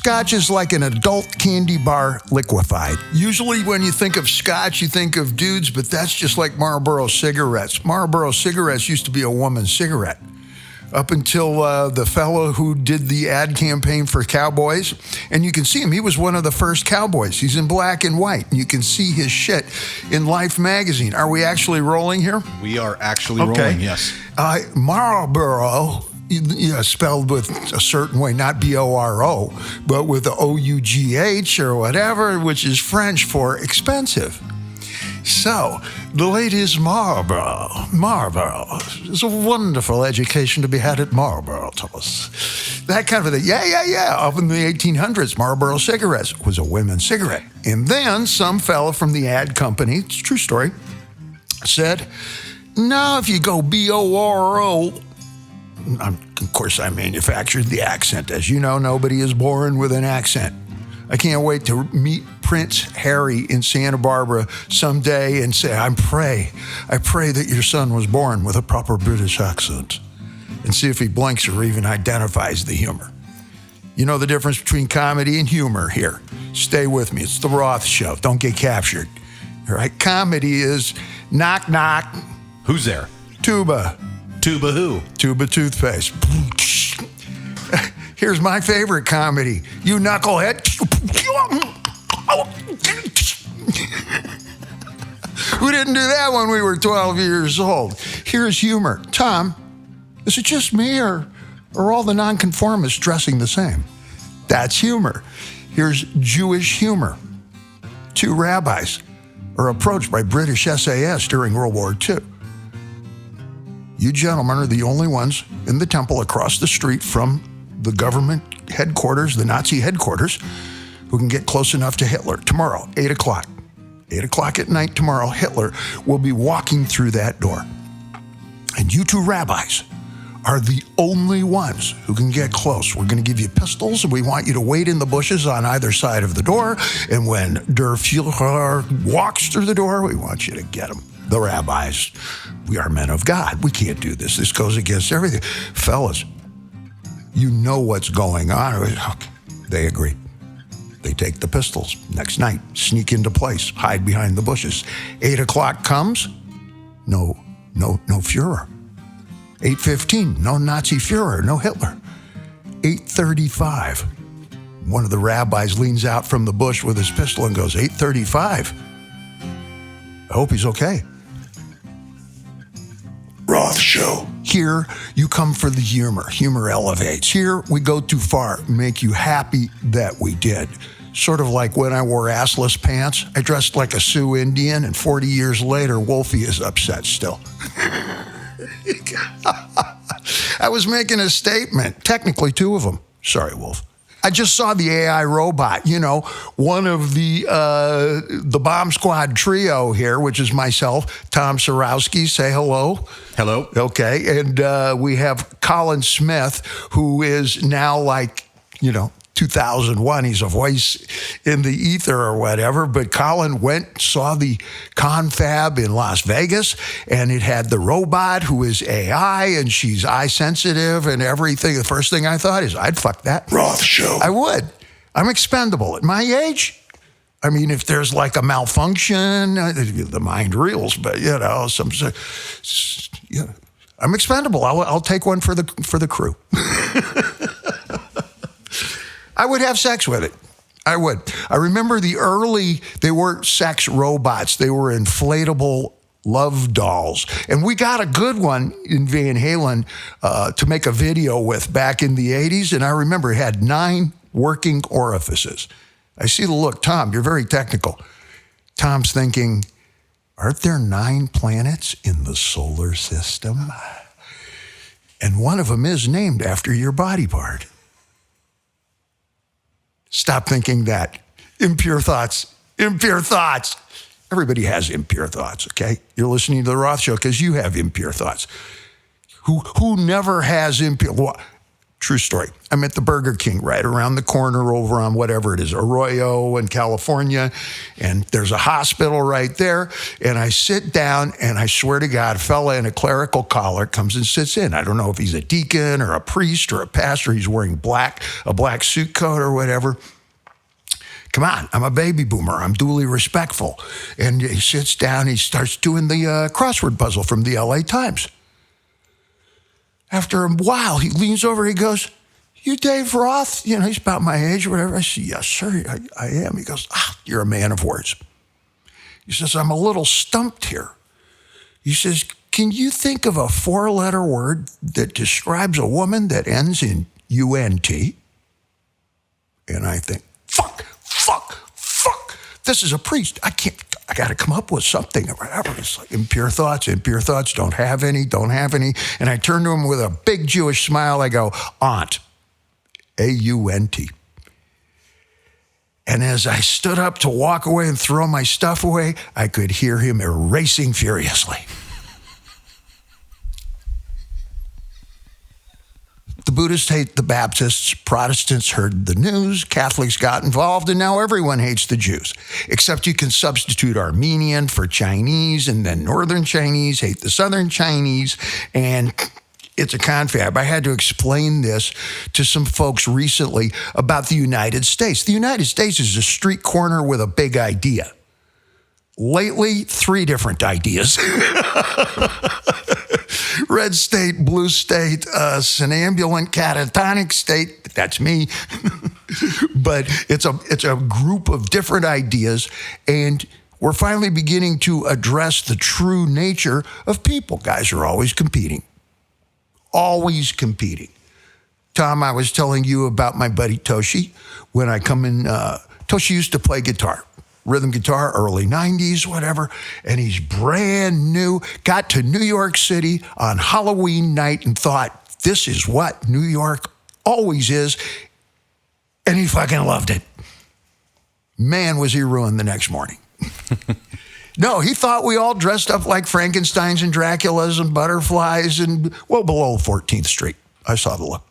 Scotch is like an adult candy bar liquefied. Usually when you think of Scotch, you think of dudes, but that's just like Marlboro cigarettes. Marlboro cigarettes used to be a woman's cigarette. Up until the fellow who did the ad campaign for Cowboys. And you can see him. He was one of the first cowboys. He's in black and white. And you can see his shit in Life magazine. Are we actually rolling here? We are actually rolling, yes. Marlboro, spelled with a certain way, not B-O-R-O, but with the O-U-G-H or whatever, which is French for expensive. So, the latest Marlboro. It's a wonderful education to be had at Marlboro, Thomas. That kind of a thing. Yeah. Up in the 1800s, Marlboro cigarettes was a women's cigarette. And then some fella from the ad company, it's a true story, said, no, if you go B-O-R-O, of course I manufactured the accent. As you know, nobody is born with an accent. I can't wait to meet Prince Harry in Santa Barbara someday and say, I pray that your son was born with a proper British accent, and see if he blinks or even identifies the humor. You know the difference between comedy and humor here. Stay with me. It's the Roth Show. Don't get captured. All right? Comedy is knock, knock. Who's there? Tuba. Tuba who? Tuba toothpaste. Here's my favorite comedy. You knucklehead. We didn't do that when we were 12 years old. Here's humor. Tom, is it just me or are all the nonconformists dressing the same? That's humor. Here's Jewish humor. 2 rabbis are approached by British SAS during World War II. You gentlemen are the only ones in the temple across the street from the government headquarters, the Nazi headquarters, who can get close enough to Hitler. Tomorrow, 8 o'clock. 8 o'clock at night tomorrow, Hitler will be walking through that door. And you 2 rabbis are the only ones who can get close. We're going to give you pistols, and we want you to wait in the bushes on either side of the door. And when Der Führer walks through the door, we want you to get him. The rabbis, we are men of God. We can't do this. This goes against everything. Fellas, you know what's going on. They agree. They take the pistols. Next night, sneak into place, hide behind the bushes. 8 o'clock comes, no Führer. 8:15, no Nazi Führer, no Hitler. 8:35, one of the rabbis leans out from the bush with his pistol and goes, 8:35. I hope he's okay. Roth Show. Here, you come for the humor. Humor elevates. Here, we go too far, make you happy that we did. Sort of like when I wore assless pants. I dressed like a Sioux Indian, and 40 years later, Wolfie is upset still. I was making a statement. Technically, 2 of them. Sorry, Wolf. I just saw the AI robot, one of the Bomb Squad trio here, which is myself, Tom Sarowski. Say hello. Hello. Okay. And we have Colin Smith, who is now 2001. He's a voice in the ether or whatever. But Colin saw the confab in Las Vegas, and it had the robot who is AI, and she's eye sensitive and everything. The first thing I thought is, I'd fuck that Roth Show. I would. I'm expendable at my age. I mean, if there's a malfunction, the mind reels, but I'm expendable. I'll take one for the crew. I would have sex with it. I would. I remember they weren't sex robots. They were inflatable love dolls. And we got a good one in Van Halen to make a video with back in the 80s. And I remember it had 9 working orifices. I see the look. Tom, you're very technical. Tom's thinking, aren't there 9 planets in the solar system? And one of them is named after your body part. Stop thinking that. Impure thoughts. Impure thoughts. Everybody has impure thoughts, okay? You're listening to The Roth Show because you have impure thoughts. Who never has impure... True story. I'm at the Burger King right around the corner over on whatever it is, Arroyo in California, and there's a hospital right there. And I sit down, and I swear to God, a fella in a clerical collar comes and sits in. I don't know if he's a deacon or a priest or a pastor. He's wearing a black suit coat or whatever. Come on, I'm a baby boomer. I'm duly respectful. And he sits down, he starts doing the crossword puzzle from the LA Times. After a while, he leans over, he goes, "You Dave Roth?" You know, he's about my age or whatever. I said, "Yes, sir, I am." He goes, "You're a man of words." He says, "I'm a little stumped here." He says, "Can you think of a 4-letter word that describes a woman that ends in UNT?" And I think, fuck. This is a priest. I got to come up with something or whatever. It's like impure thoughts, don't have any. And I turn to him with a big Jewish smile. I go, "Aunt, AUNT. And as I stood up to walk away and throw my stuff away, I could hear him erasing furiously. The Buddhists hate the Baptists, Protestants heard the news, Catholics got involved, and now everyone hates the Jews. Except you can substitute Armenian for Chinese, and then Northern Chinese hate the Southern Chinese, and it's a confab. I had to explain this to some folks recently about the United States. The United States is a street corner with a big idea. Lately, 3 different ideas. Red state, blue state, somnambulant, catatonic state. That's me. But it's a group of different ideas, and we're finally beginning to address the true nature of people. Guys are always competing. Always competing. Tom, I was telling you about my buddy Toshi. When I come in, Toshi used to play guitar. Rhythm guitar, early 90s, whatever, and he's brand new, got to New York City on Halloween night and thought, this is what New York always is, and he fucking loved it. Man, was he ruined the next morning. No, he thought we all dressed up like Frankensteins and Draculas and butterflies and, well, below 14th Street. I saw the look.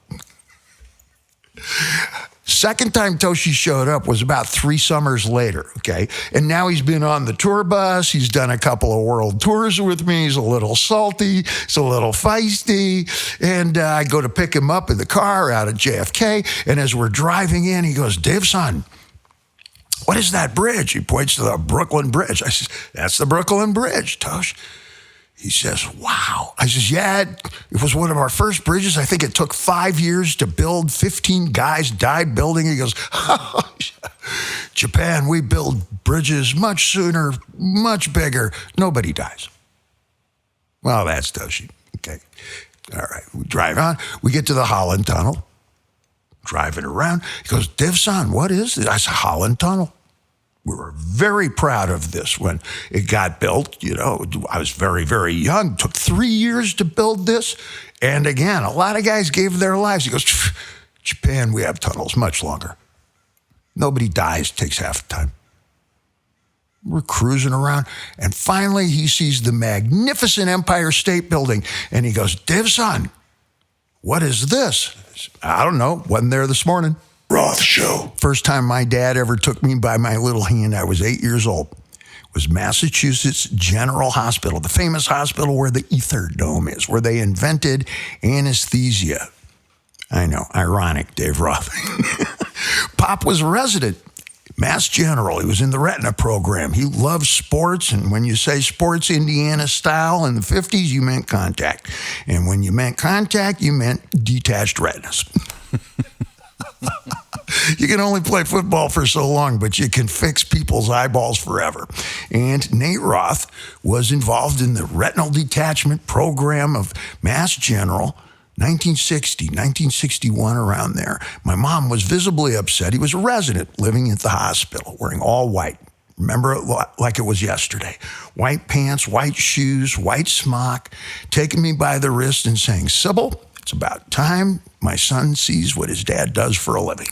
Second time Toshi showed up was about 3 summers later, okay? And now he's been on the tour bus. He's done a couple of world tours with me. He's a little salty. He's a little feisty. And I go to pick him up in the car out of JFK. And as we're driving in, he goes, "Dave, son, what is that bridge?" He points to the Brooklyn Bridge. I says, "That's the Brooklyn Bridge, Tosh." He says, "Wow." I says, "Yeah, it was one of our first bridges. I think it took 5 years to build. 15 guys died building." He goes, "Japan, we build bridges much sooner, much bigger. Nobody dies." Well, that's Toshi. Okay. All right. We drive on. We get to the Holland Tunnel. Driving around. He goes, "Div son, what is this?" I said, "Holland Tunnel." We were very proud of this when it got built. You know, I was very, very young. It took 3 years to build this. And again, a lot of guys gave their lives. He goes, "Japan, we have tunnels much longer. Nobody dies, takes half the time." We're cruising around. And finally, he sees the magnificent Empire State Building. And he goes, "Div son, what is this?" I said, "I don't know. Wasn't there this morning." Roth show. First time my dad ever took me by my little hand, I was 8 years old. It was Massachusetts General Hospital, the famous hospital where the ether dome is, where they invented anesthesia. I know, ironic, Dave Roth. Pop was a resident, Mass General. He was in the retina program. He loved sports, and when you say sports Indiana style in the 50s, you meant contact. And when you meant contact, you meant detached retinas. You can only play football for so long, but you can fix people's eyeballs forever. And Nate Roth was involved in the retinal detachment program of Mass General, 1960, 1961, around there. My mom was visibly upset. He was a resident living at the hospital, wearing all white. Remember it like it was yesterday. White pants, white shoes, white smock, taking me by the wrist and saying, "Sybil, it's about time my son sees what his dad does for a living."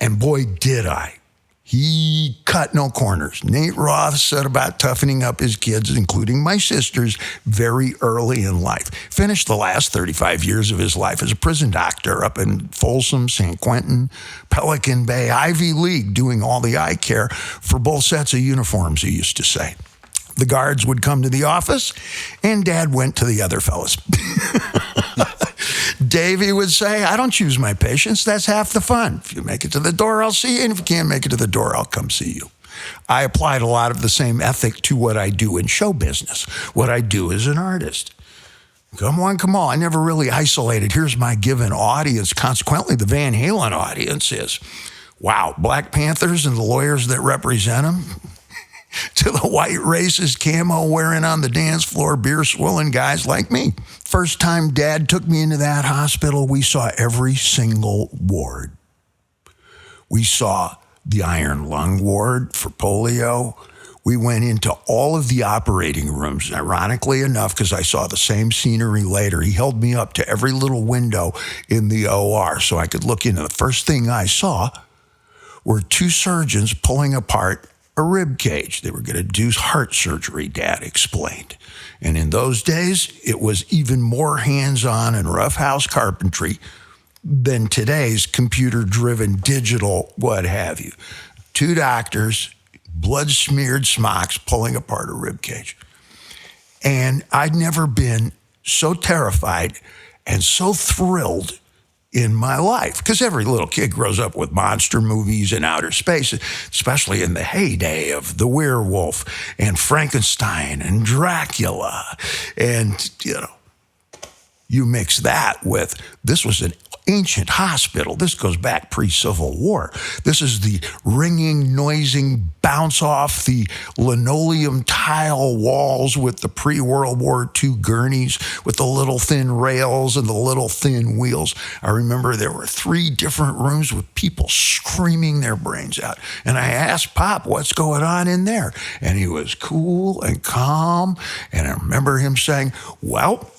And boy, did I. He cut no corners. Nate Roth set about toughening up his kids, including my sisters, very early in life. Finished the last 35 years of his life as a prison doctor up in Folsom, San Quentin, Pelican Bay, Ivy League, doing all the eye care for both sets of uniforms, he used to say. The guards would come to the office, and Dad went to the other fellas. Davey would say, I don't choose my patients. That's half the fun. If you make it to the door, I'll see you. And if you can't make it to the door, I'll come see you. I applied a lot of the same ethic to what I do in show business, what I do as an artist. Come on, come on. I never really isolated. Here's my given audience. Consequently, the Van Halen audience is, wow, Black Panthers and the lawyers that represent them, to the white racist camo wearing on the dance floor, beer swilling guys like me. First time Dad took me into that hospital, we saw every single ward. We saw the iron lung ward for polio. We went into all of the operating rooms. Ironically enough, because I saw the same scenery later, he held me up to every little window in the OR so I could look in. And the first thing I saw were two surgeons pulling apart a rib cage. They were going to do heart surgery, Dad explained. And in those days, it was even more hands-on and roughhouse carpentry than today's computer-driven digital what have you. Two doctors, blood-smeared smocks, pulling apart a rib cage. And I'd never been so terrified and so thrilled in my life, because every little kid grows up with monster movies in outer space, especially in the heyday of the werewolf and Frankenstein and Dracula. And, you mix that with, this was an ancient hospital. This goes back pre-Civil War. This is the ringing, noising, bounce off the linoleum tile walls with the pre-World War II gurneys with the little thin rails and the little thin wheels. I remember there were 3 different rooms with people screaming their brains out. And I asked Pop, what's going on in there? And he was cool and calm. And I remember him saying, well,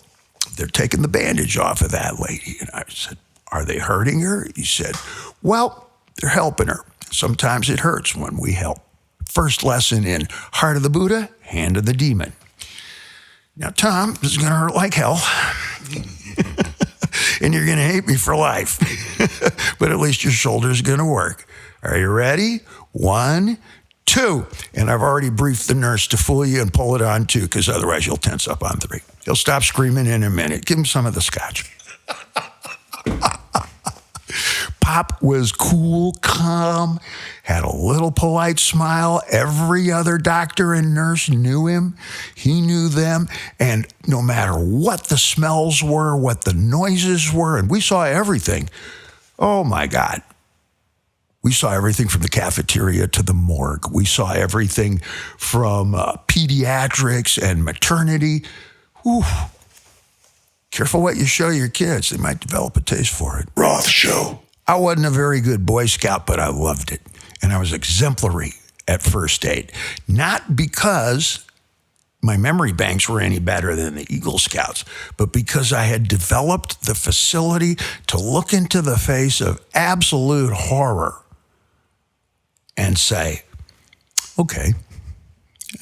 they're taking the bandage off of that lady. And I said, are they hurting her? He said, well, they're helping her. Sometimes it hurts when we help. First lesson in Heart of the Buddha, Hand of the Demon. Now, Tom, this is going to hurt like hell. And you're going to hate me for life. But at least your shoulder's going to work. Are you ready? 1, 2. And I've already briefed the nurse to fool you and pull it on 2, because otherwise you'll tense up on 3. He'll stop screaming in a minute. Give him some of the scotch. Pop was cool, calm, had a little polite smile. Every other doctor and nurse knew him. He knew them. And no matter what the smells were, what the noises were, and we saw everything. Oh, my God. We saw everything from the cafeteria to the morgue. We saw everything from pediatrics and maternity. Whew. Careful what you show your kids. They might develop a taste for it. Roth Show. I wasn't a very good Boy Scout, but I loved it. And I was exemplary at first aid. Not because my memory banks were any better than the Eagle Scouts, but because I had developed the facility to look into the face of absolute horror and say, okay,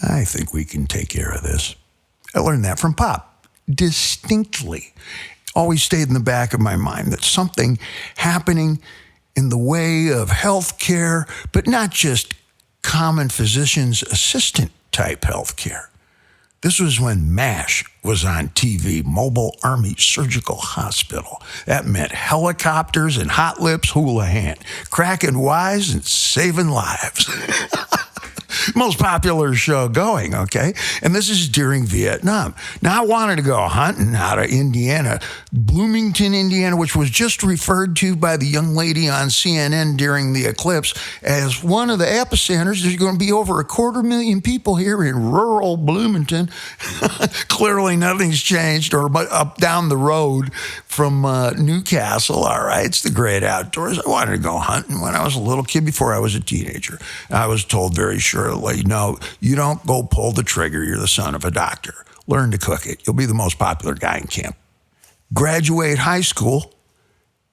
I think we can take care of this. I learned that from Pop, distinctly. Always stayed in the back of my mind that something happening in the way of health care, but not just common physician's assistant type health care. This was when MASH was on TV, Mobile Army Surgical Hospital. That meant helicopters and hot lips Houlihan, cracking wise and saving lives. Most popular show going, okay? And this is during Vietnam. Now, I wanted to go hunting out of Indiana, Bloomington, Indiana, which was just referred to by the young lady on CNN during the eclipse as one of the epicenters. There's going to be over 250,000 people here in rural Bloomington. Clearly, nothing's changed, or up down the road from Newcastle. All right, it's the great outdoors. I wanted to go hunting when I was a little kid before I was a teenager. I was told very surely, no, you don't go pull the trigger. You're the son of a doctor. Learn to cook it. You'll be the most popular guy in camp. Graduate high school,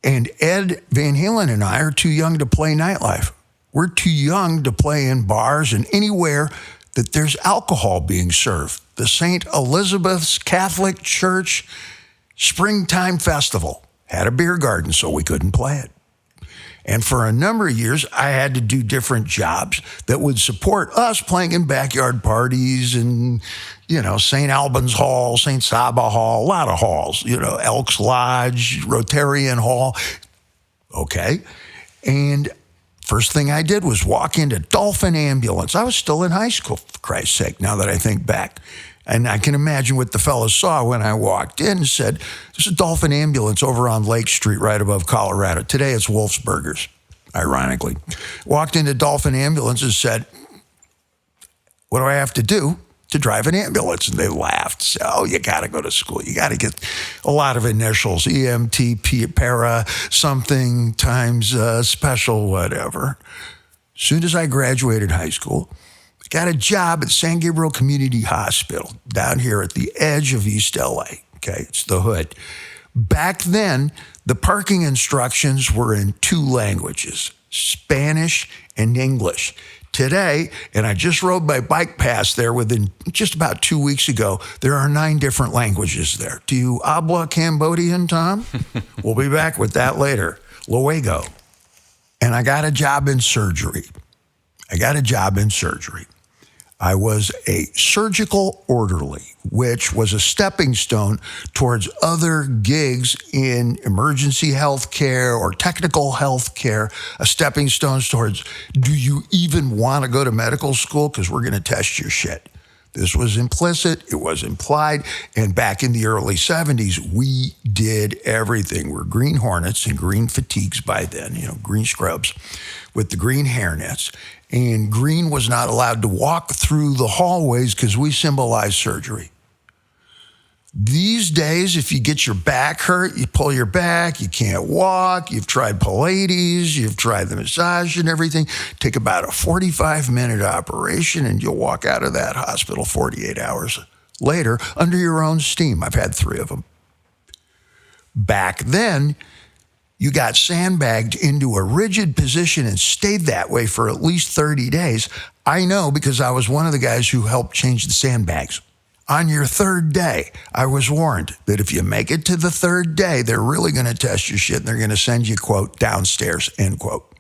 and Ed Van Halen and I are too young to play nightlife. We're too young to play in bars and anywhere that there's alcohol being served. The St. Elizabeth's Catholic Church Springtime Festival had a beer garden, so we couldn't play it. And for a number of years, I had to do different jobs that would support us playing in backyard parties and, St. Albans Hall, St. Saba Hall, a lot of halls, Elks Lodge, Rotarian Hall. Okay. And first thing I did was walk into Dolphin Ambulance. I was still in high school, for Christ's sake, now that I think back. And I can imagine what the fellas saw when I walked in and said, there's a Dolphin Ambulance over on Lake Street right above Colorado. Today it's Wolf's Burgers, ironically. Walked into Dolphin Ambulance and said, what do I have to do to drive an ambulance? And they laughed. So, you got to go to school. You got to get a lot of initials, EMT, para, something times special, whatever. As soon as I graduated high school, got a job at San Gabriel Community Hospital down here at the edge of East LA. Okay, it's the hood. Back then, the parking instructions were in two languages, Spanish and English. Today, and I just rode my bike past there within just about 2 weeks ago, there are 9 different languages there. Do you habla Cambodian, Tom? We'll be back with that later. Luego. And I got a job in surgery. I was a surgical orderly, which was a stepping stone towards other gigs in emergency health care or technical health care, a stepping stone towards, do you even want to go to medical school? Because we're going to test your shit. This was implicit, it was implied, and back in the early 70s, we did everything. We're green hornets and green fatigues by then, green scrubs with the green hairnets. And green was not allowed to walk through the hallways because we symbolize surgery. These days, if you get your back hurt, you pull your back, you can't walk, you've tried Pilates, you've tried the massage and everything, take about a 45-minute operation and you'll walk out of that hospital 48 hours later under your own steam. I've had 3 of them. Back then, you got sandbagged into a rigid position and stayed that way for at least 30 days. I know because I was one of the guys who helped change the sandbags. On your 3rd day, I was warned that if you make it to the 3rd day, they're really going to test your shit and they're going to send you, quote, downstairs, end quote.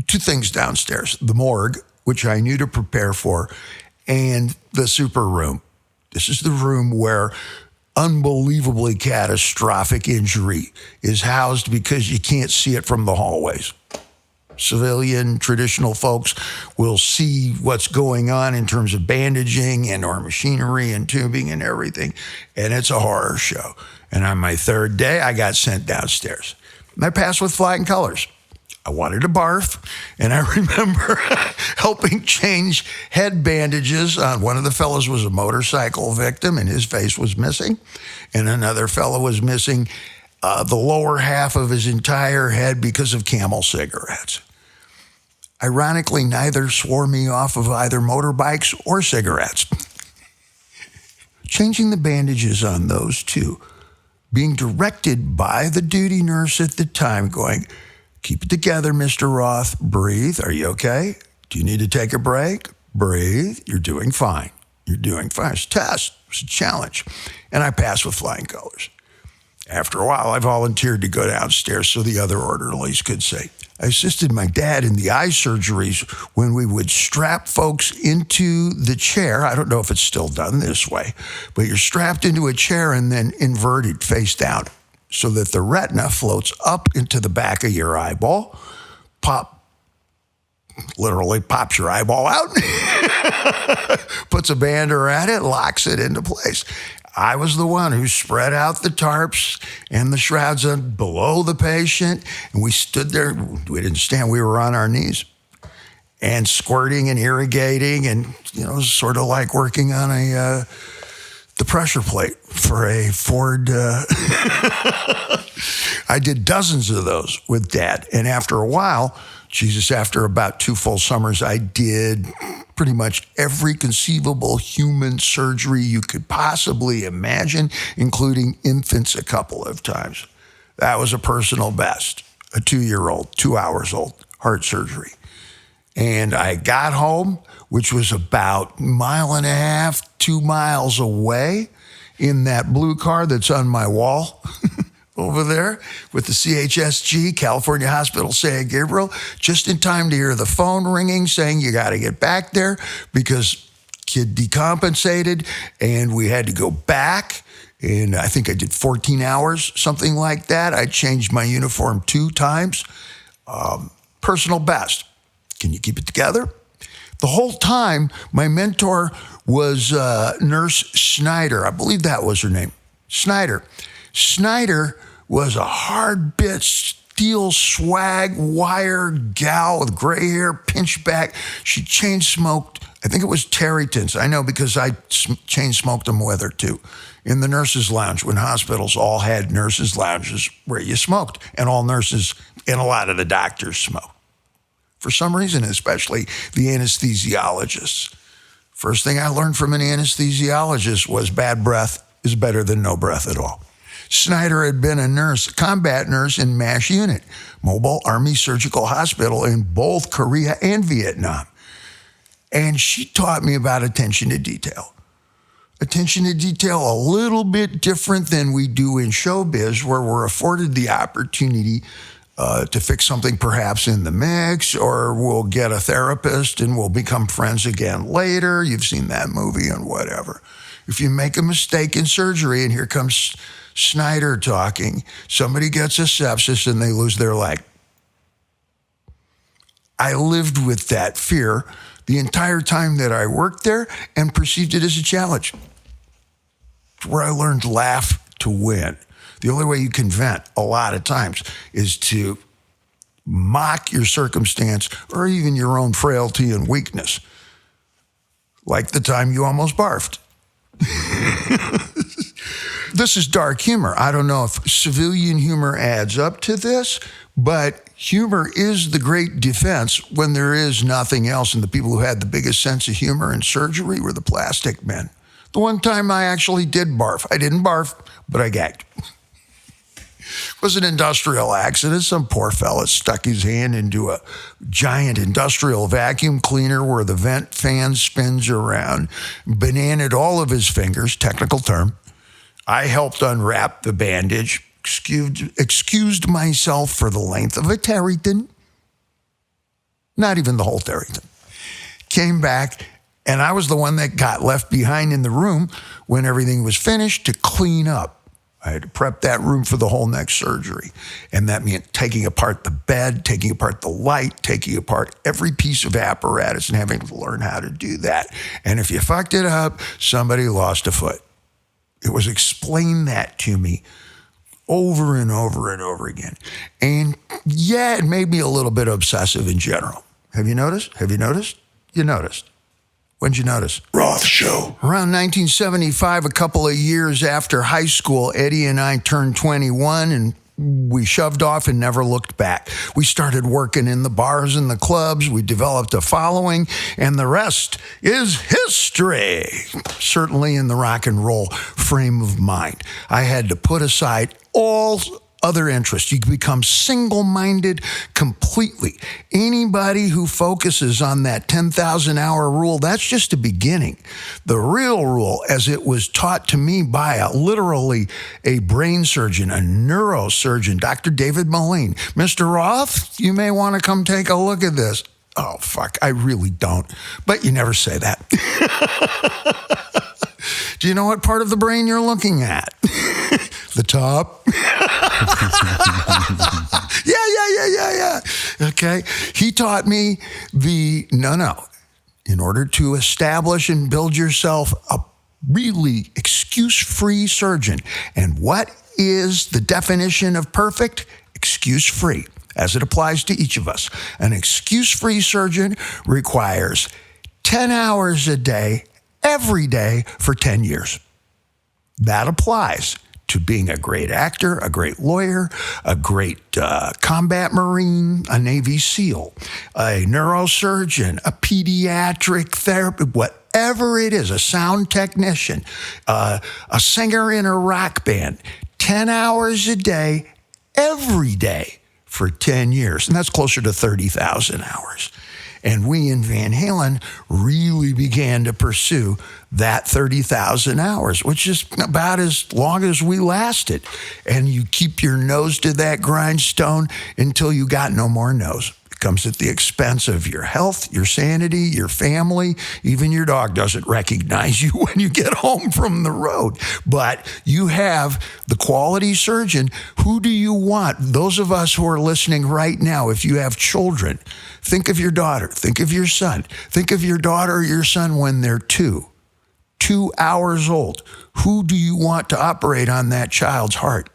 2 things downstairs, the morgue, which I knew to prepare for, and the super room. This is the room where unbelievably catastrophic injury is housed because you can't see it from the hallways. Civilian, traditional folks will see what's going on in terms of bandaging and or machinery and tubing and everything, and it's a horror show. And on my 3rd day, I got sent downstairs. And I passed with flying colors. I wanted to barf, and I remember helping change head bandages on one of the fellows was a motorcycle victim, and his face was missing, and another fellow was missing the lower half of his entire head because of Camel cigarettes. Ironically, neither swore me off of either motorbikes or cigarettes. Changing the bandages on those 2, being directed by the duty nurse at the time, going, keep it together, Mr. Roth. Breathe. Are you okay? Do you need to take a break? Breathe. You're doing fine. You're doing fine. It's a test. It's a challenge. And I passed with flying colors. After a while, I volunteered to go downstairs so the other orderlies could say, I assisted my dad in the eye surgeries when we would strap folks into the chair. I don't know if it's still done this way, but you're strapped into a chair and then inverted face down so that the retina floats up into the back of your eyeball, literally pops your eyeball out, puts a band around it, locks it into place. I was the one who spread out the tarps and the shrouds below the patient, and we stood there. We didn't stand. We were on our knees and squirting and irrigating and, sort of like working on the pressure plate for a Ford. I did dozens of those with Dad, and after a while, after about 2 full summers, I did pretty much every conceivable human surgery you could possibly imagine, including infants a couple of times. That was a personal best. A 2-year-old, 2 hours old, heart surgery. And I got home, which was about 1.5 miles, 2 miles away, in that blue car that's on my wall over there with the CHSG, California Hospital San Gabriel, just in time to hear the phone ringing saying you got to get back there because kid decompensated and we had to go back. And I think I did 14 hours, something like that. I changed my uniform 2 times. Personal best. Can you keep it together? The whole time, my mentor was Nurse Snyder. I believe that was her name. Snyder. Snyder was a hard bit, steel swag, wire gal with gray hair, pinch back. She chain smoked, I think it was Terryton's. I know because I chain smoked them with her too. In the nurses' lounge, when hospitals all had nurses' lounges where you smoked, and all nurses and a lot of the doctors smoked. For some reason, especially the anesthesiologists. First thing I learned from an anesthesiologist was bad breath is better than no breath at all. Snyder had been a nurse, combat nurse in MASH unit, Mobile Army Surgical Hospital in both Korea and Vietnam. And she taught me about attention to detail. Attention to detail a little bit different than we do in showbiz, where we're afforded the opportunity to fix something perhaps in the mix, or we'll get a therapist and we'll become friends again later. You've seen that movie and whatever. If you make a mistake in surgery, and here comes Snyder talking, somebody gets a sepsis and they lose their leg. I lived with that fear the entire time that I worked there and perceived it as a challenge. It's where I learned laugh to win. The only way you can vent a lot of times is to mock your circumstance or even your own frailty and weakness. Like the time you almost barfed. This is dark humor. I don't know if civilian humor adds up to this, but humor is the great defense when there is nothing else. And the people who had the biggest sense of humor in surgery were the plastic men. The one time I actually did barf. I didn't barf, but I gagged. It was an industrial accident. Some poor fella stuck his hand into a giant industrial vacuum cleaner where the vent fan spins around, bananaed all of his fingers, technical term. I helped unwrap the bandage, excused myself for the length of a Terryton. Not even the whole Terryton. Came back, and I was the one that got left behind in the room when everything was finished to clean up. I had to prep that room for the whole next surgery. And that meant taking apart the bed, taking apart the light, taking apart every piece of apparatus and having to learn how to do that. And if you fucked it up, somebody lost a foot. It was explain that to me over and over and over again. And yeah, it made me a little bit obsessive in general. Have you noticed? Have you noticed? You noticed. When'd you notice? Roth Show. Around 1975, a couple of years after high school, Eddie and I turned 21 and we shoved off and never looked back. We started working in the bars and the clubs. We developed a following, and the rest is history. Certainly in the rock and roll frame of mind. I had to put aside all other interests. You become single-minded completely. Anybody who focuses on that 10,000-hour rule, that's just a beginning. The real rule, as it was taught to me by literally a brain surgeon, a neurosurgeon, Dr. David Moline. Mr. Roth, you may want to come take a look at this. Oh, fuck, I really don't. But you never say that. Do you know what part of the brain you're looking at? The top. Yeah. Okay. He taught me no. In order to establish and build yourself a really excuse-free surgeon. And what is the definition of perfect? Excuse-free, as it applies to each of us. An excuse-free surgeon requires 10 hours a day, every day for 10 years. That applies to being a great actor, a great lawyer, a great combat Marine, a Navy SEAL, a neurosurgeon, a pediatric therapist, whatever it is, a sound technician, a singer in a rock band, 10 hours a day, every day for 10 years. And that's closer to 30,000 hours. And we in Van Halen really began to pursue that 30,000 hours, which is about as long as we lasted. And you keep your nose to that grindstone until you got no more nose. It comes at the expense of your health, your sanity, your family. Even your dog doesn't recognize you when you get home from the road. But you have the quality surgeon. Who do you want? Those of us who are listening right now, if you have children, think of your daughter, think of your son, think of your daughter or your son when they're 2 hours old. Who do you want to operate on that child's heart?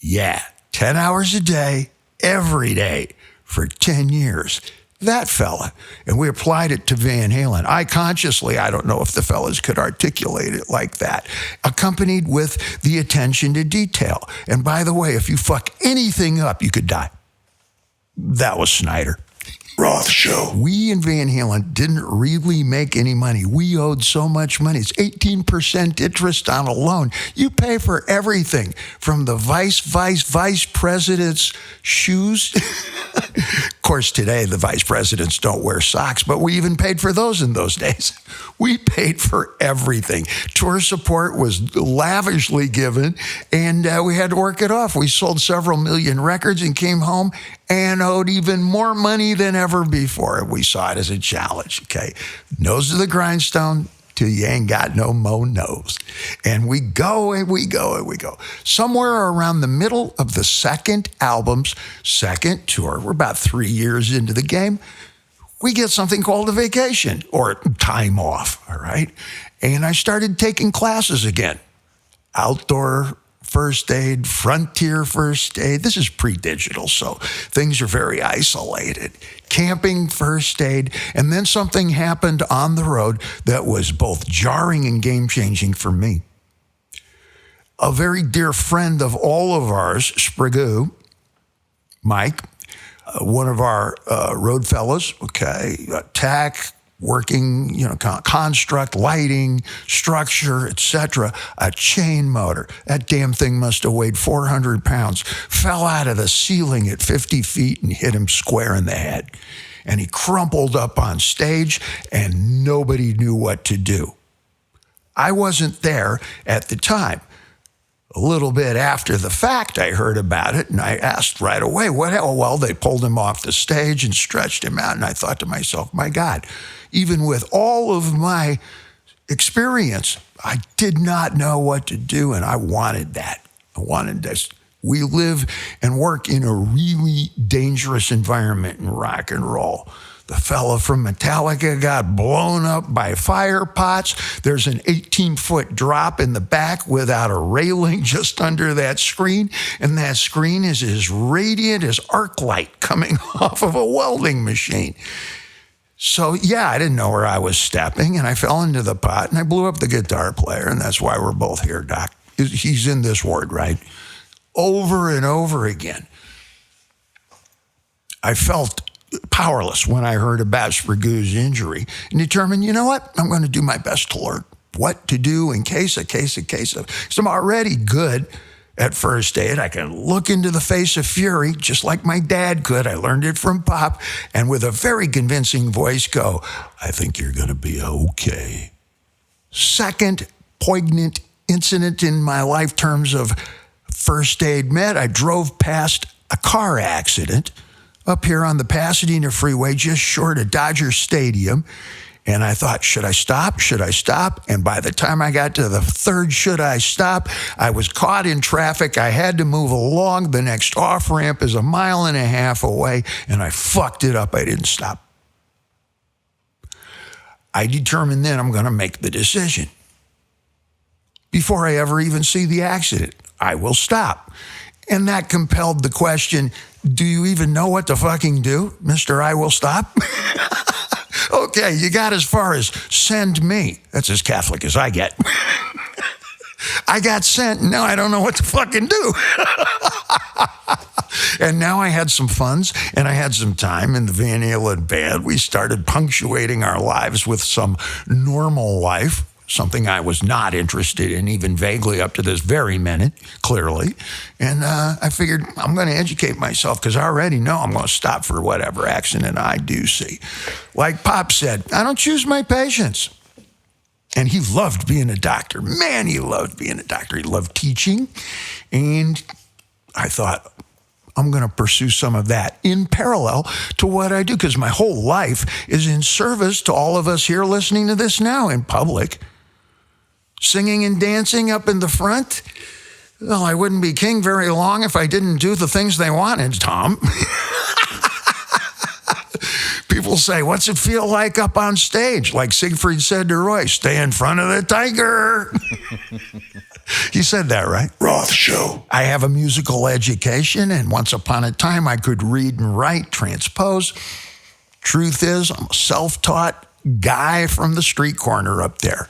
Yeah, 10 hours a day, every day for 10 years. That fella. And we applied it to Van Halen. I don't know if the fellas could articulate it like that, accompanied with the attention to detail. And by the way, if you fuck anything up, you could die. That was Snyder. Roth Show. We in Van Halen didn't really make any money. We owed so much money. It's 18% interest on a loan. You pay for everything from the vice president's shoes. Of course, today the vice presidents don't wear socks, but we even paid for those in those days. We paid for everything. Tour support was lavishly given, and we had to work it off. We sold several million records and came home and owed even more money than ever before. We saw it as a challenge, okay? Nose to the grindstone till you ain't got no mo nose. And we go and we go and we go. Somewhere around the middle of the second album's second tour, we're about 3 years into the game, we get something called a vacation or time off, all right? And I started taking classes again. Outdoor first aid, frontier first aid. This is pre-digital, so things are very isolated. Camping first aid. And then something happened on the road that was both jarring and game-changing for me. A very dear friend of all of ours, Sprigoo, Mike, one of our road fellows, okay, tech, working, construct, lighting, structure, etc. A chain motor. That damn thing must have weighed 400 pounds. Fell out of the ceiling at 50 feet and hit him square in the head. And he crumpled up on stage and nobody knew what to do. I wasn't there at the time. A little bit after the fact, I heard about it, and I asked right away, what hell? Well, they pulled him off the stage and stretched him out, and I thought to myself, my God, even with all of my experience, I did not know what to do, and I wanted that. I wanted this. We live and work in a really dangerous environment in rock and roll. The fella from Metallica got blown up by fire pots. There's an 18-foot drop in the back without a railing just under that screen. And that screen is as radiant as arc light coming off of a welding machine. So, yeah, I didn't know where I was stepping, and I fell into the pot, and I blew up the guitar player, and that's why we're both here, Doc. He's in this ward, right? Over and over again. I felt powerless when I heard about Sprigoo's injury and determined, you know what? I'm going to do my best to learn what to do in case of. Because I'm already good at first aid. I can look into the face of fury just like my dad could. I learned it from Pop, and with a very convincing voice go, I think you're going to be okay. Second poignant incident in my life terms of first aid med, I drove past a car accident up here on the Pasadena Freeway, just short of Dodger Stadium. And I thought, should I stop? Should I stop? And by the time I got to the third should I stop, I was caught in traffic. I had to move along. The next off-ramp is 1.5 miles away, and I fucked it up. I didn't stop. I determined then I'm going to make the decision. Before I ever even see the accident, I will stop. And that compelled the question, do you even know what to fucking do, Mr. I Will Stop? Okay, you got as far as send me. That's as Catholic as I get. I got sent, and now I don't know what to fucking do. And now I had some funds, and I had some time in the Van Halen band. We started punctuating our lives with some normal life. something I was not interested in, even vaguely up to this very minute, clearly. And I figured I'm going to educate myself because I already know I'm going to stop for whatever accident I do see. Like Pop said, I don't choose my patients. And he loved being a doctor. Man, he loved being a doctor. He loved teaching. And I thought, I'm going to pursue some of that in parallel to what I do, because my whole life is in service to all of us here listening to this now in public. Singing and dancing up in the front. Well, I wouldn't be king very long if I didn't do the things they wanted, Tom. People say, what's it feel like up on stage? Like Siegfried said to Roy, stay in front of the tiger. He said that, right? Roth Show. I have a musical education, and once upon a time I could read and write, transpose. Truth is, I'm a self-taught guy from the street corner up there.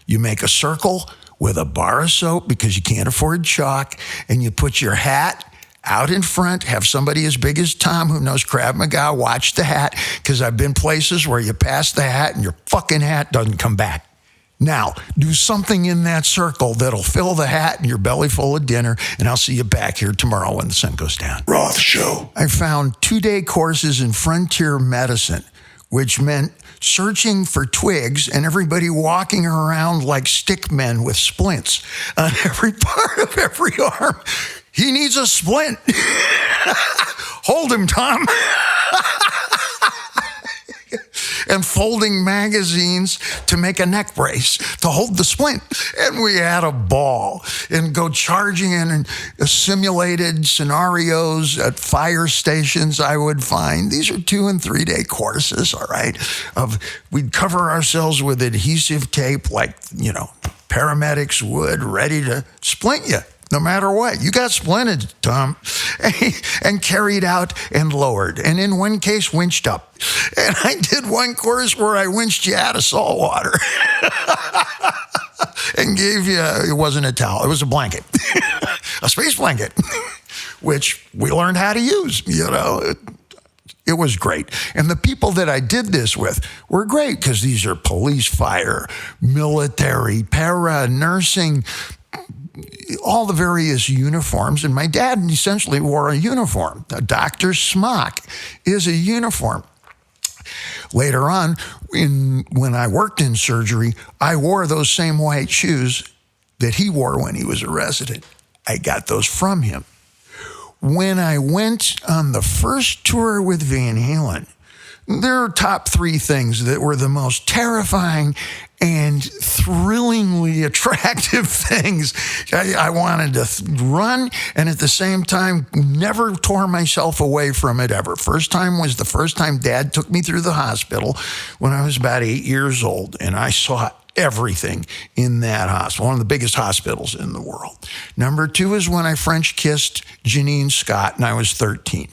You make a circle with a bar of soap because you can't afford chalk, and you put your hat out in front, have somebody as big as Tom who knows Krav Maga watch the hat, because I've been places where you pass the hat and your fucking hat doesn't come back. Now, do something in that circle that'll fill the hat and your belly full of dinner, and I'll see you back here tomorrow when the sun goes down. Roth Show. I found 2-day courses in frontier medicine, which meant searching for twigs and everybody walking around like stick men with splints on every part of every arm. He needs a splint. Hold him, Tom. And folding magazines to make a neck brace to hold the splint. And we had a ball and go charging in and simulated scenarios at fire stations I would find. These are 2- and 3-day courses, all right? We'd cover ourselves with adhesive tape like, paramedics would, ready to splint you. No matter what, you got splinted, Tom, and carried out and lowered. And in one case, winched up. And I did one course where I winched you out of salt water and gave you, it wasn't a towel, it was a blanket, a space blanket, which we learned how to use, It was great. And the people that I did this with were great because these are police, fire, military, para, nursing, all the various uniforms. And my dad essentially wore a uniform. A doctor's smock is a uniform. Later on, when I worked in surgery, I wore those same white shoes that he wore when he was a resident. I got those from him. When I went on the first tour with Van Halen, there are top 3 things that were the most terrifying and thrillingly attractive things. I wanted to run and at the same time never tore myself away from it ever. First time was the first time Dad took me through the hospital when I was about 8 years old, and I saw everything in that hospital, one of the biggest hospitals in the world. Number 2 is when I French kissed Janine Scott and I was 13.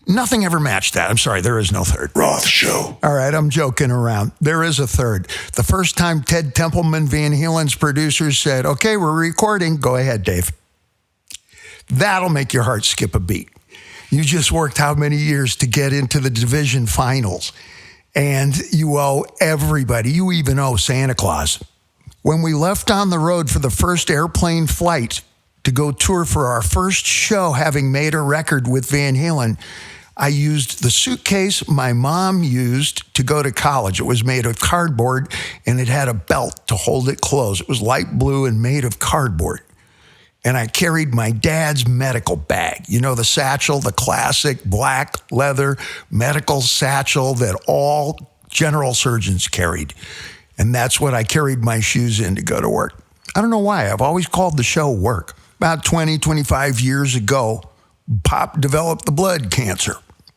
Nothing ever matched that. I'm sorry, there is no third. Roth Show. All right, I'm joking around. There is a third. The first time Ted Templeman, Van Halen's producer, said, okay, we're recording. Go ahead, Dave. That'll make your heart skip a beat. You just worked how many years to get into the division finals? And you owe everybody. You even owe Santa Claus. When we left on the road for the first airplane flight to go tour for our first show, having made a record with Van Halen, I used the suitcase my mom used to go to college. It was made of cardboard, and it had a belt to hold it closed. It was light blue and made of cardboard. And I carried my dad's medical bag. The satchel, the classic black leather medical satchel that all general surgeons carried. And that's what I carried my shoes in to go to work. I don't know why. I've always called the show work. About 20, 25 years ago, Pop developed the blood cancer,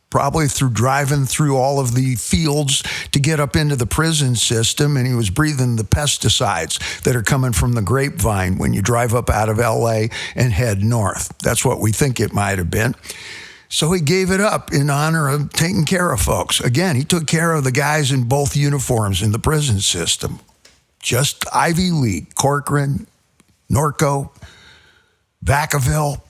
probably through driving through all of the fields to get up into the prison system, and he was breathing the pesticides that are coming from the grapevine when you drive up out of LA and head north. That's what we think it might have been. So he gave it up in honor of taking care of folks. Again, he took care of the guys in both uniforms in the prison system. Just Ivy League, Corcoran, Norco, Vacaville,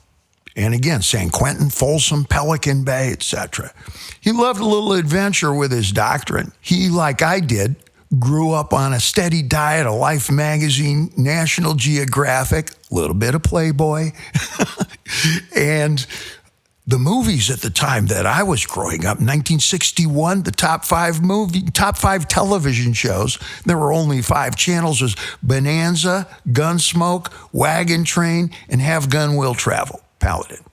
And again, San Quentin, Folsom, Pelican Bay, etc. He loved a little adventure with his doctrine. He, like I did, grew up on a steady diet of Life magazine, National Geographic, a little bit of Playboy, and the movies at the time that I was growing up, 1961, the top five television shows, there were only 5 channels, was Bonanza, Gunsmoke, Wagon Train, and Have Gun Will Travel, Paladin.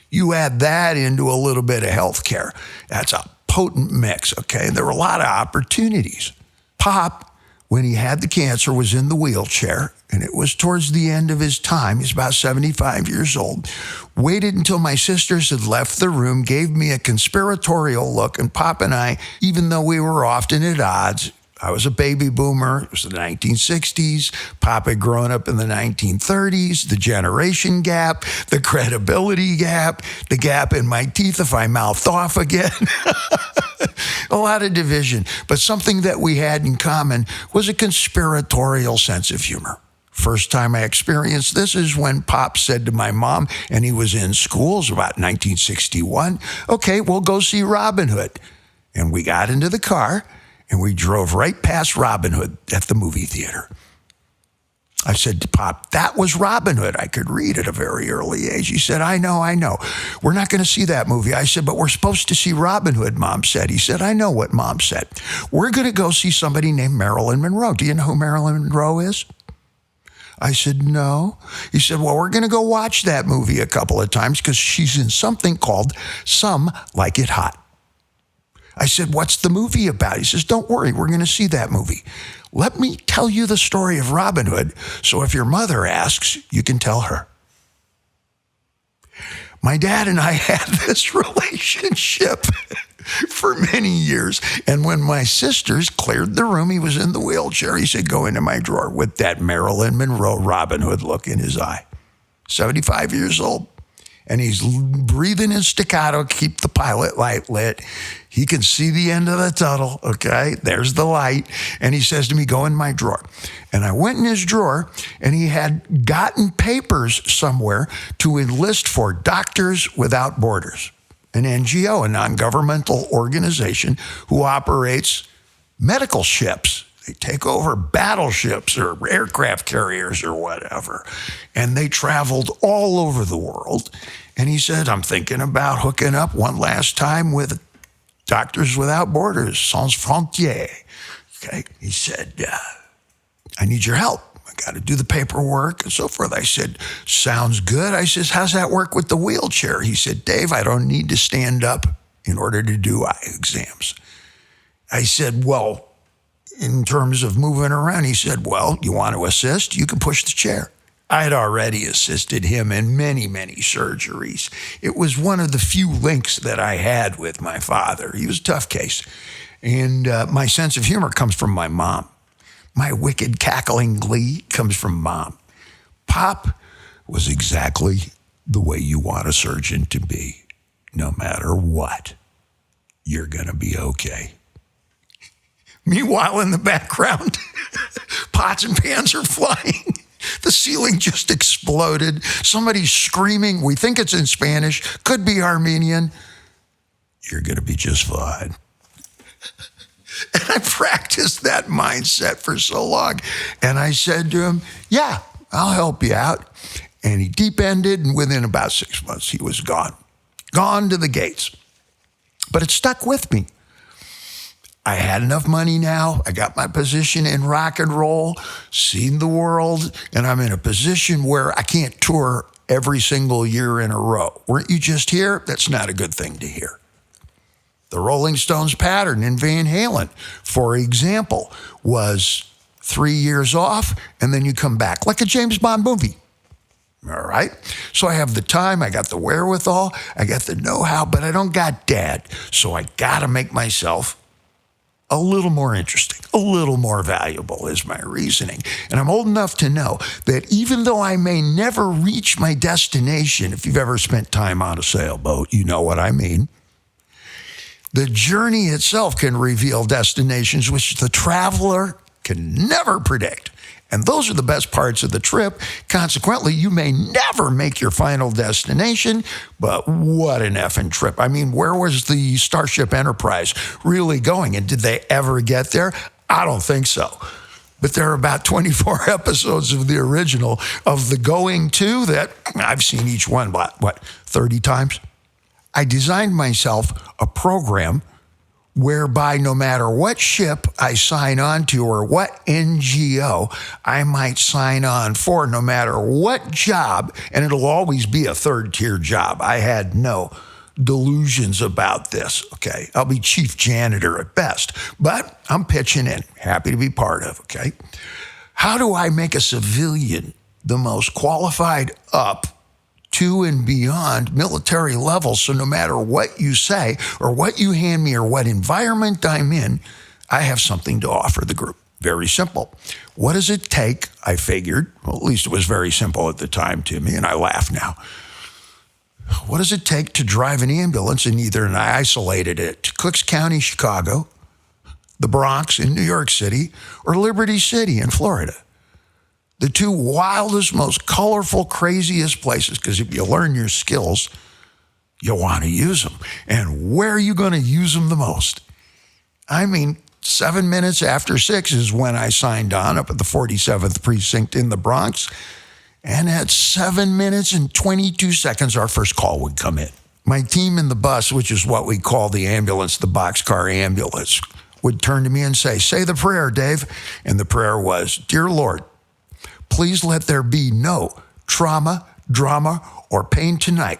You add that into a little bit of healthcare. That's a potent mix, okay? There were a lot of opportunities. Pop, when he had the cancer, was in the wheelchair, and it was towards the end of his time. He's about 75 years old. Waited until my sisters had left the room, gave me a conspiratorial look, and Pop and I, even though we were often at odds, I was a baby boomer. It was the 1960s. Pop had grown up in the 1930s. The generation gap, the credibility gap, the gap in my teeth if I mouthed off again. A lot of division. But something that we had in common was a conspiratorial sense of humor. First time I experienced this is when Pop said to my mom, and he was in school, it was about 1961, okay, we'll go see Robin Hood. And we got into the car, and we drove right past Robin Hood at the movie theater. I said to Pop, that was Robin Hood. I could read at a very early age. He said, I know. We're not going to see that movie. I said, but we're supposed to see Robin Hood, Mom said. He said, I know what Mom said. We're going to go see somebody named Marilyn Monroe. Do you know who Marilyn Monroe is? I said, no. He said, well, we're going to go watch that movie a couple of times because she's in something called Some Like It Hot. I said, what's the movie about? He says, don't worry, we're going to see that movie. Let me tell you the story of Robin Hood, so if your mother asks, you can tell her. My dad and I had this relationship for many years, and when my sisters cleared the room, he was in the wheelchair. He said, go into my drawer with that Marilyn Monroe Robin Hood look in his eye. 75 years old. And he's breathing in staccato, keep the pilot light lit. He can see the end of the tunnel, okay? There's the light. And he says to me, go in my drawer. And I went in his drawer, and he had gotten papers somewhere to enlist for Doctors Without Borders, an NGO, a non-governmental organization who operates medical ships. They take over battleships or aircraft carriers or whatever. And they traveled all over the world. And he said, I'm thinking about hooking up one last time with Doctors Without Borders, Sans Frontières. Okay. He said, I need your help. I got to do the paperwork and so forth. I said, sounds good. I says, how's that work with the wheelchair? He said, Dave, I don't need to stand up in order to do eye exams. I said, well, in terms of moving around, he said, well, you want to assist? You can push the chair. I had already assisted him in many, many surgeries. It was one of the few links that I had with my father. He was a tough case. And my sense of humor comes from my mom. My wicked cackling glee comes from Mom. Pop was exactly the way you want a surgeon to be. No matter what, you're going to be okay. Meanwhile, in the background, pots and pans are flying. The ceiling just exploded. Somebody's screaming. We think it's in Spanish. Could be Armenian. You're going to be just fine. And I practiced that mindset for so long. And I said to him, yeah, I'll help you out. And he deep-ended, and within about 6 months, he was gone. Gone to the gates. But it stuck with me. I had enough money now. I got my position in rock and roll, seen the world, and I'm in a position where I can't tour every single year in a row. Weren't you just here? That's not a good thing to hear. The Rolling Stones pattern in Van Halen, for example, was 3 years off, and then you come back, like a James Bond movie. All right? So I have the time, I got the wherewithal, I got the know-how, but I don't got Dad. So I got to make myself a little more interesting, a little more valuable is my reasoning. And I'm old enough to know that even though I may never reach my destination, if you've ever spent time on a sailboat, you know what I mean. The journey itself can reveal destinations which the traveler can never predict. And those are the best parts of the trip. Consequently, you may never make your final destination, but what an effing trip. I mean, where was the Starship Enterprise really going? And did they ever get there? I don't think so. But there are about 24 episodes of the original of the going to that I've seen each one, what, 30 times? I designed myself a program whereby no matter what ship I sign on to or what NGO I might sign on for, no matter what job, and it'll always be a third-tier job. I had no delusions about this, okay? I'll be chief janitor at best, but I'm pitching in, happy to be part of, okay? How do I make a civilian the most qualified up to and beyond military levels, so no matter what you say or what you hand me or what environment I'm in, I have something to offer the group. Very simple. What does it take, I figured, well, at least it was very simple at the time to me, and I laugh now. What does it take to drive an ambulance in either, and I isolated it, to Cooks County, Chicago, the Bronx in New York City, or Liberty City in Florida? The two wildest, most colorful, craziest places, because if you learn your skills, you want to use them. And where are you going to use them the most? I mean, 7 minutes after 6 is when I signed on up at the 47th Precinct in the Bronx. And at 7 minutes and 22 seconds, our first call would come in. My team in the bus, which is what we call the ambulance, the boxcar ambulance, would turn to me and say the prayer, Dave. And the prayer was, Dear Lord, please let there be no trauma, drama, or pain tonight.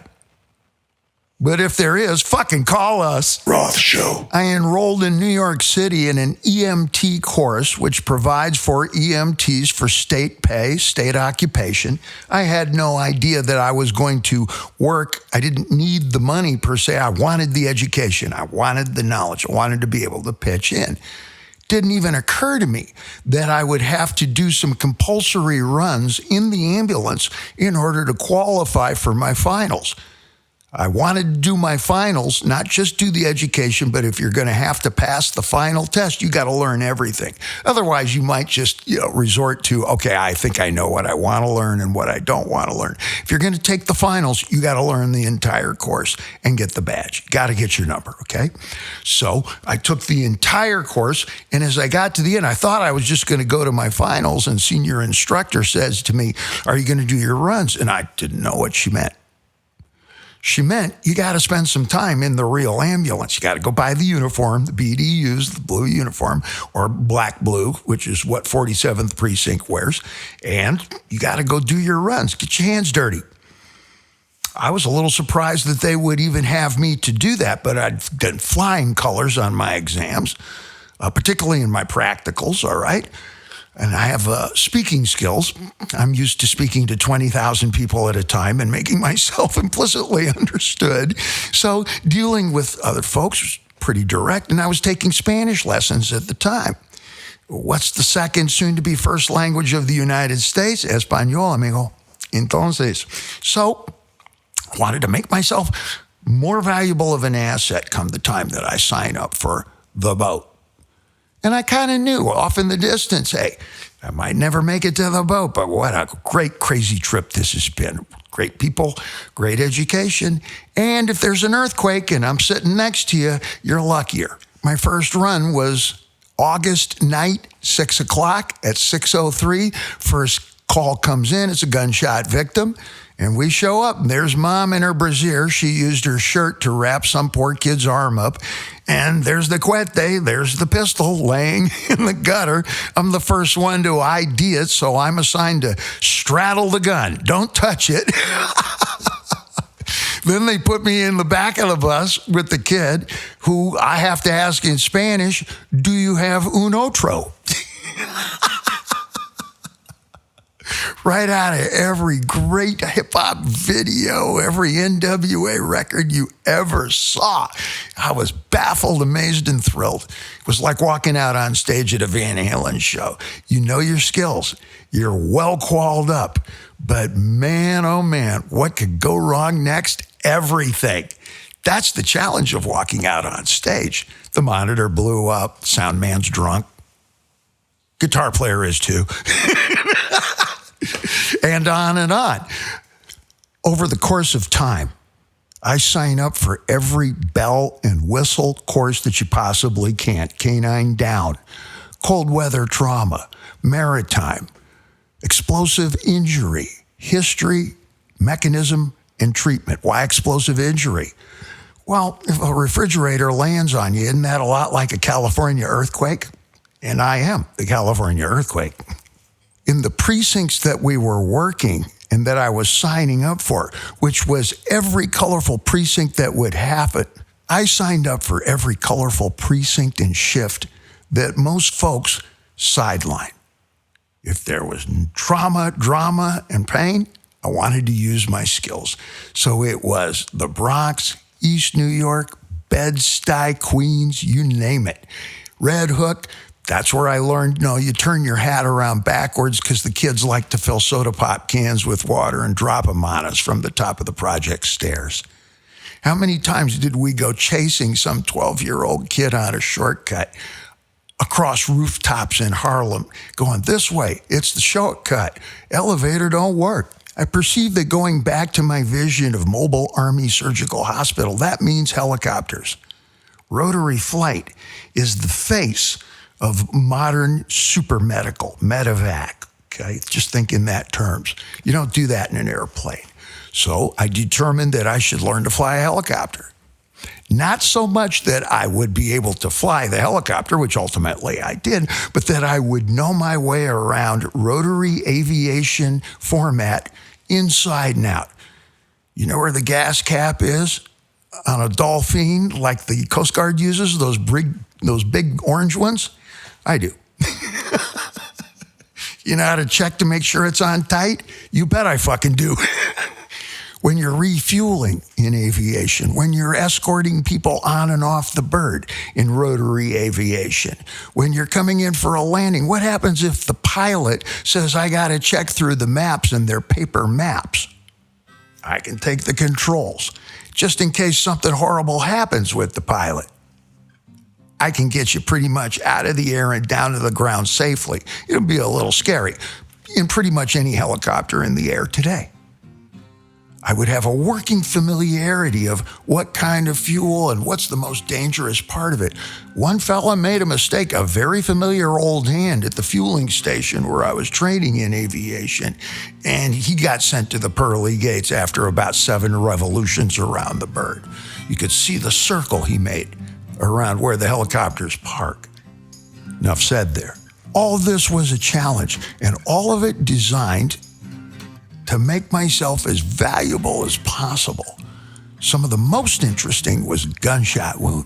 But if there is, fucking call us. Roth Show. I enrolled in New York City in an EMT course, which provides for EMTs for state pay, state occupation. I had no idea that I was going to work. I didn't need the money per se. I wanted the education. I wanted the knowledge. I wanted to be able to pitch in. Didn't even occur to me that I would have to do some compulsory runs in the ambulance in order to qualify for my finals. I wanted to do my finals, not just do the education, but if you're going to have to pass the final test, you got to learn everything. Otherwise, you might just, resort to, okay, I think I know what I want to learn and what I don't want to learn. If you're going to take the finals, you got to learn the entire course and get the badge. Got to get your number, okay? So I took the entire course, and as I got to the end, I thought I was just going to go to my finals, and senior instructor says to me, are you going to do your runs? And I didn't know what she meant. She meant you got to spend some time in the real ambulance. You got to go buy the uniform, the BDUs, the blue uniform, or black blue, which is what 47th Precinct wears. And you got to go do your runs. Get your hands dirty. I was a little surprised that they would even have me to do that, but I'd done flying colors on my exams, particularly in my practicals, all right? And I have speaking skills. I'm used to speaking to 20,000 people at a time and making myself implicitly understood. So dealing with other folks was pretty direct, and I was taking Spanish lessons at the time. What's the second, soon-to-be first language of the United States? Español, amigo. Entonces. So I wanted to make myself more valuable of an asset come the time that I sign up for the boat. And I kind of knew off in the distance, hey, I might never make it to the boat, but what a great, crazy trip this has been. Great people, great education. And if there's an earthquake and I'm sitting next to you, you're luckier. My first run was August night, 6 o'clock at 6:03. First call comes in. It's a gunshot victim. And we show up, and there's mom in her brassiere. She used her shirt to wrap some poor kid's arm up. And there's the cuete, there's the pistol laying in the gutter. I'm the first one to ID it, so I'm assigned to straddle the gun. Don't touch it. Then they put me in the back of the bus with the kid, who I have to ask in Spanish, do you have un otro? Right out of every great hip-hop video, every NWA record you ever saw. I was baffled, amazed, and thrilled. It was like walking out on stage at a Van Halen show. You know your skills. You're well qualled up. But man, oh man, what could go wrong next? Everything. That's the challenge of walking out on stage. The monitor blew up. Sound man's drunk. Guitar player is too. And on and on. Over the course of time, I sign up for every bell and whistle course that you possibly can. Canine down, cold weather trauma, maritime, explosive injury, history, mechanism, and treatment. Why explosive injury? Well, if a refrigerator lands on you, isn't that a lot like a California earthquake? And I am the California earthquake. In the precincts that we were working and that I was signing up for, which was every colorful precinct that would happen, I signed up for every colorful precinct and shift that most folks sideline. If there was trauma, drama, and pain, I wanted to use my skills. So it was the Bronx, East New York, Bed-Stuy, Queens, you name it. Red Hook, that's where I learned, you turn your hat around backwards because the kids like to fill soda pop cans with water and drop them on us from the top of the project stairs. How many times did we go chasing some 12-year-old kid on a shortcut across rooftops in Harlem, going this way, it's the shortcut, elevator don't work. I perceive that going back to my vision of mobile Army surgical hospital, that means helicopters. Rotary flight is the face of modern super medical, medevac, okay? Just think in that terms. You don't do that in an airplane. So I determined that I should learn to fly a helicopter. Not so much that I would be able to fly the helicopter, which ultimately I did, but that I would know my way around rotary aviation format inside and out. You know where the gas cap is on a Dolphin, like the Coast Guard uses, those big orange ones? I do. You know how to check to make sure it's on tight? You bet I fucking do. When you're refueling in aviation, when you're escorting people on and off the bird in rotary aviation, when you're coming in for a landing, what happens if the pilot says, I got to check through the maps and they're paper maps? I can take the controls just in case something horrible happens with the pilot. I can get you pretty much out of the air and down to the ground safely. It'll be a little scary in pretty much any helicopter in the air today. I would have a working familiarity of what kind of fuel and what's the most dangerous part of it. One fella made a mistake, a very familiar old hand at the fueling station where I was training in aviation, and he got sent to the pearly gates after about 7 revolutions around the bird. You could see the circle he made around where the helicopters park. Enough said there. All this was a challenge, and all of it designed to make myself as valuable as possible. Some of the most interesting was gunshot wound.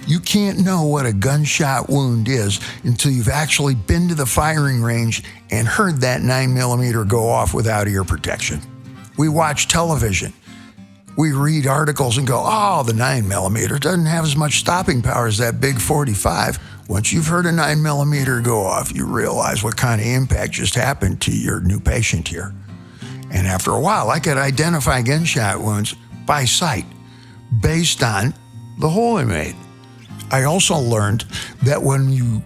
You can't know what a gunshot wound is until you've actually been to the firing range and heard that 9mm go off without ear protection. We watch television. We read articles and go, the 9mm doesn't have as much stopping power as that big 45. Once you've heard a 9mm go off, you realize what kind of impact just happened to your new patient here. And after a while, I could identify gunshot wounds by sight based on the hole I made. I also learned that when you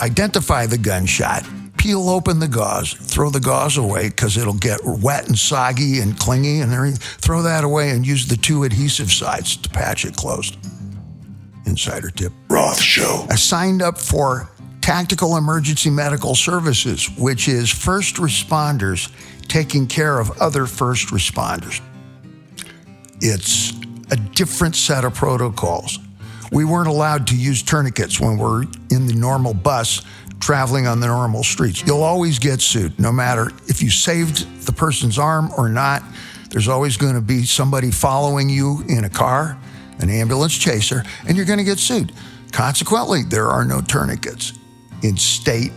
identify the gunshot, peel open the gauze, throw the gauze away because it'll get wet and soggy and clingy and everything. Throw that away and use the 2 adhesive sides to patch it closed. Insider tip. Roth Show. I signed up for Tactical Emergency Medical Services, which is first responders taking care of other first responders. It's a different set of protocols. We weren't allowed to use tourniquets when we're in the normal bus traveling on the normal streets. You'll always get sued, no matter if you saved the person's arm or not. There's always going to be somebody following you in a car, an ambulance chaser, and you're going to get sued. Consequently, there are no tourniquets in state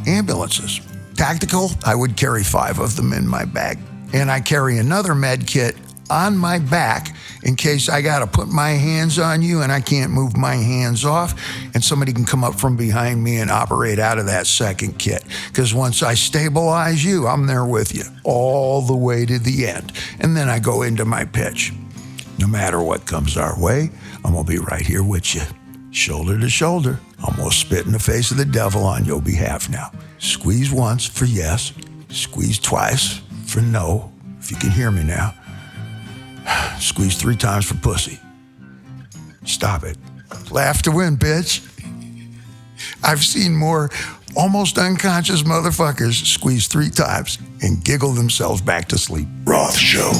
ambulances. Tactical, I would carry 5 of them in my bag. And I carry another med kit on my back in case I got to put my hands on you and I can't move my hands off and somebody can come up from behind me and operate out of that second kit. Because once I stabilize you, I'm there with you all the way to the end. And then I go into my pitch. No matter what comes our way, I'm going to be right here with you. Shoulder to shoulder. I'm going to spit in the face of the devil on your behalf now. Squeeze once for yes. Squeeze twice for no, if you can hear me now. Squeeze 3 times for pussy. Stop it. Laugh to win, bitch. I've seen more almost unconscious motherfuckers squeeze 3 times and giggle themselves back to sleep. Roth Show.